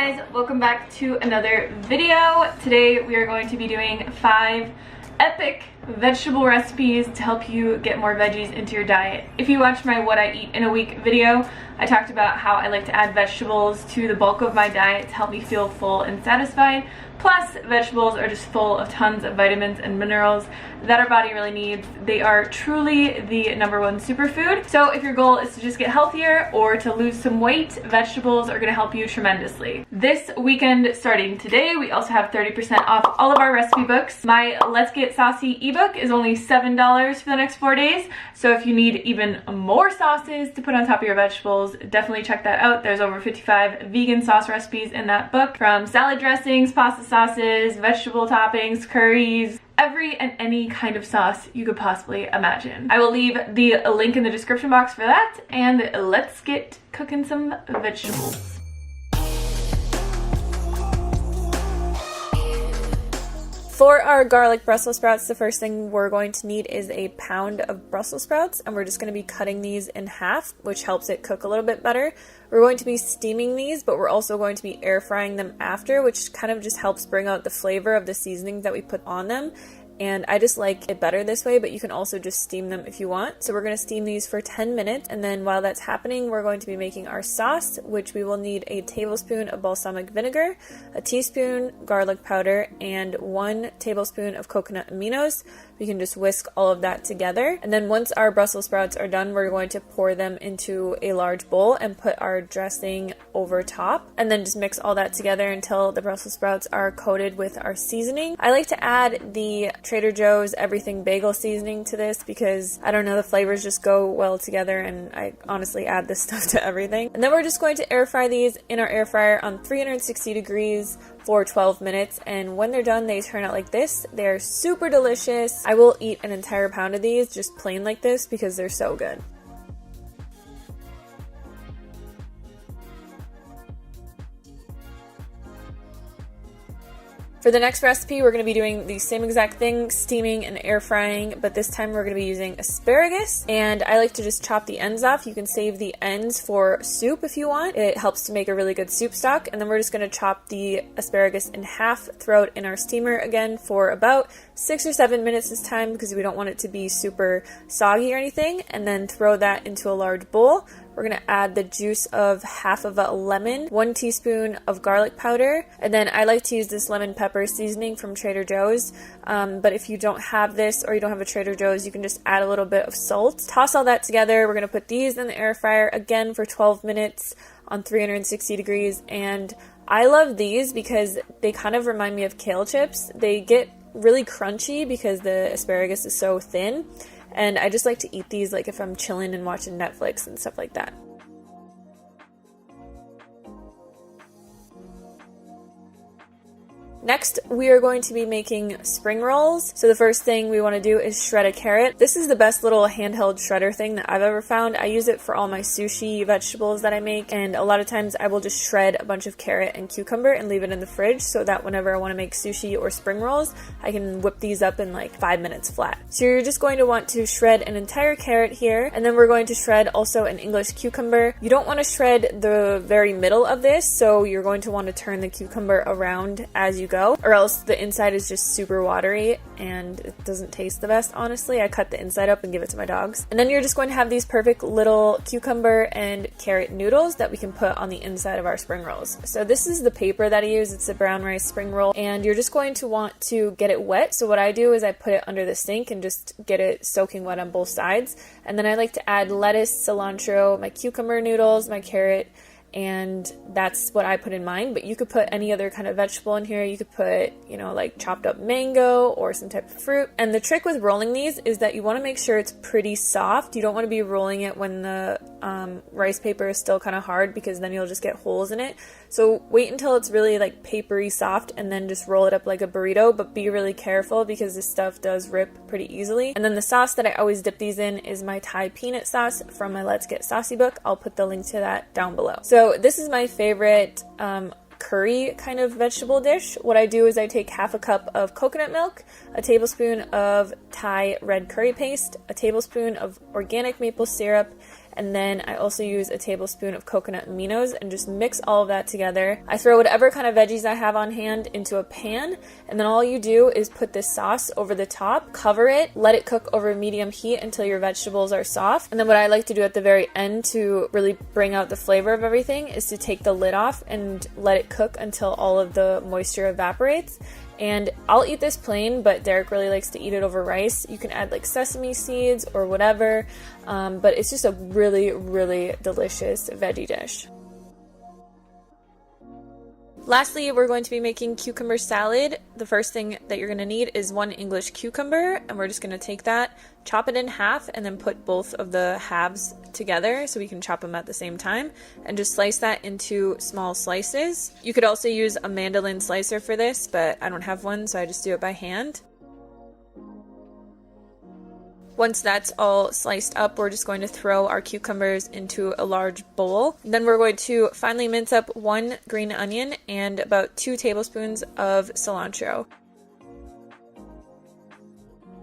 guys, welcome back to another video. Today we are going to be doing 5 epic vegetable recipes to help you get more veggies into your diet. If you watched my what I eat in a week video, I talked about how I like to add vegetables to the bulk of my diet to help me feel full and satisfied. Plus, vegetables are just full of tons of vitamins and minerals that our body really needs. They are truly the #1 superfood. So if your goal is to just get healthier or to lose some weight, vegetables are going to help you tremendously. This weekend, starting today, we also have 30% off all of our recipe books. My Let's Get Saucy ebook is only $7 for the next 4 days. So if you need even more sauces to put on top of your vegetables, definitely check that out. There's over 55 vegan sauce recipes in that book, from salad dressings, pasta sauces, vegetable toppings, curries, every and any kind of sauce you could possibly imagine. I will leave the link in the description box for that, and let's get cooking some vegetables. For our garlic Brussels sprouts, the first thing we're going to need is a pound of Brussels sprouts, and we're just going to be cutting these in half, which helps it cook a little bit better. We're going to be steaming these, but we're also going to be air frying them after, which kind of just helps bring out the flavor of the seasonings that we put on them. And I just like it better this way, but you can also just steam them if you want. So we're going to steam these for 10 minutes, and then while that's happening, we're going to be making our sauce, which we will need a tablespoon of balsamic vinegar, a teaspoon garlic powder, and 1 tablespoon of coconut aminos. We can just whisk all of that together. And then once our Brussels sprouts are done, we're going to pour them into a large bowl and put our dressing over top, and then just mix all that together until the Brussels sprouts are coated with our seasoning. I like to add the Trader Joe's everything bagel seasoning to this because, I don't know, the flavors just go well together, and I honestly add this stuff to everything. And then we're just going to air fry these in our air fryer on 360 degrees for 12 minutes, and when they're done, they turn out like this. They're super delicious. I will eat an entire pound of these just plain like this because they're so good. For the next recipe, we're going to be doing the same exact thing, steaming and air frying, but this time we're going to be using asparagus, and I like to just chop the ends off. You can save the ends for soup if you want. It helps to make a really good soup stock. And then we're just going to chop the asparagus in half, throw it in our steamer again for about 6 or 7 minutes this time because we don't want it to be super soggy or anything, and then throw that into a large bowl. We're going to add the juice of half of a lemon, 1 teaspoon of garlic powder, and then I like to use this lemon pepper seasoning from Trader Joe's, but if you don't have this or you don't have a Trader Joe's, you can just add a little bit of salt. Toss all that together. We're going to put these in the air fryer again for 12 minutes on 360 degrees, and I love these because they kind of remind me of kale chips. They get really crunchy because the asparagus is so thin. And I just like to eat these like if I'm chilling and watching Netflix and stuff like that. Next, we are going to be making spring rolls. So the first thing we want to do is shred a carrot. This is the best little handheld shredder thing that I've ever found. I use it for all my sushi vegetables that I make, and a lot of times I will just shred a bunch of carrot and cucumber and leave it in the fridge so that whenever I want to make sushi or spring rolls, I can whip these up in like 5 minutes flat. So you're just going to want to shred an entire carrot here, and then we're going to shred also an English cucumber. You don't want to shred the very middle of this, so you're going to want to turn the cucumber around as you go, or else the inside is just super watery and it doesn't taste the best, honestly. I cut the inside up and give it to my dogs. And then you're just going to have these perfect little cucumber and carrot noodles that we can put on the inside of our spring rolls. So this is the paper that I use. It's a brown rice spring roll, and you're just going to want to get it wet. So what I do is I put it under the sink and just get it soaking wet on both sides. And then I like to add lettuce, cilantro, my cucumber noodles, my carrot, and that's what I put in mine, but you could put any other kind of vegetable in here. You could put, you know, like chopped up mango or some type of fruit. And the trick with rolling these is that you want to make sure it's pretty soft. You don't want to be rolling it when the rice paper is still kind of hard, because then you'll just get holes in it. So wait until it's really like papery soft and then just roll it up like a burrito, but be really careful because this stuff does rip pretty easily. And then the sauce that I always dip these in is my Thai peanut sauce from my Let's Get Saucy book. I'll put the link to that down below. So this is my favorite curry kind of vegetable dish. What I do is I take half a cup of coconut milk, a tablespoon of Thai red curry paste, a tablespoon of organic maple syrup, and then I also use a tablespoon of coconut aminos and just mix all of that together. I throw whatever kind of veggies I have on hand into a pan, and then all you do is put this sauce over the top, cover it, let it cook over medium heat until your vegetables are soft. And then what I like to do at the very end to really bring out the flavor of everything is to take the lid off and let it cook until all of the moisture evaporates. And I'll eat this plain, but Derek really likes to eat it over rice. You can add like sesame seeds or whatever, but it's just a really, really delicious veggie dish. Lastly, we're going to be making cucumber salad. The first thing that you're going to need is 1 English cucumber, and we're just going to take that, chop it in half, and then put both of the halves together so we can chop them at the same time, and just slice that into small slices. You could also use a mandolin slicer for this, but I don't have one, so I just do it by hand. Once that's all sliced up, we're just going to throw our cucumbers into a large bowl. Then we're going to finely mince up 1 green onion and about 2 tablespoons of cilantro.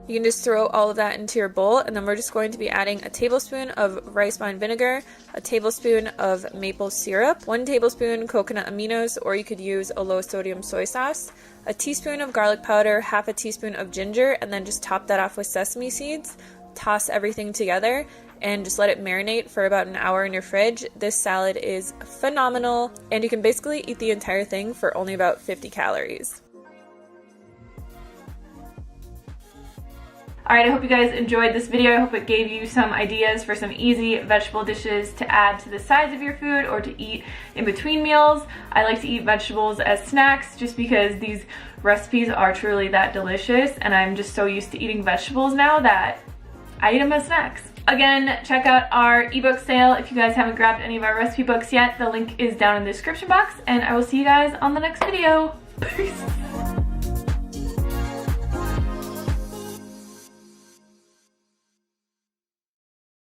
You can just throw all of that into your bowl, and then we're just going to be adding a tablespoon of rice wine vinegar, a tablespoon of maple syrup, 1 tablespoon coconut aminos, or you could use a low sodium soy sauce, a teaspoon of garlic powder, half a teaspoon of ginger, and then just top that off with sesame seeds. Toss everything together and just let it marinate for about an hour in your fridge. This salad is phenomenal, and you can basically eat the entire thing for only about 50 calories. Alright, I hope you guys enjoyed this video. I hope it gave you some ideas for some easy vegetable dishes to add to the sides of your food or to eat in between meals. I like to eat vegetables as snacks just because these recipes are truly that delicious, and I'm just so used to eating vegetables now that I eat them as snacks. Again, check out our ebook sale if you guys haven't grabbed any of our recipe books yet. The link is down in the description box, and I will see you guys on the next video. Peace!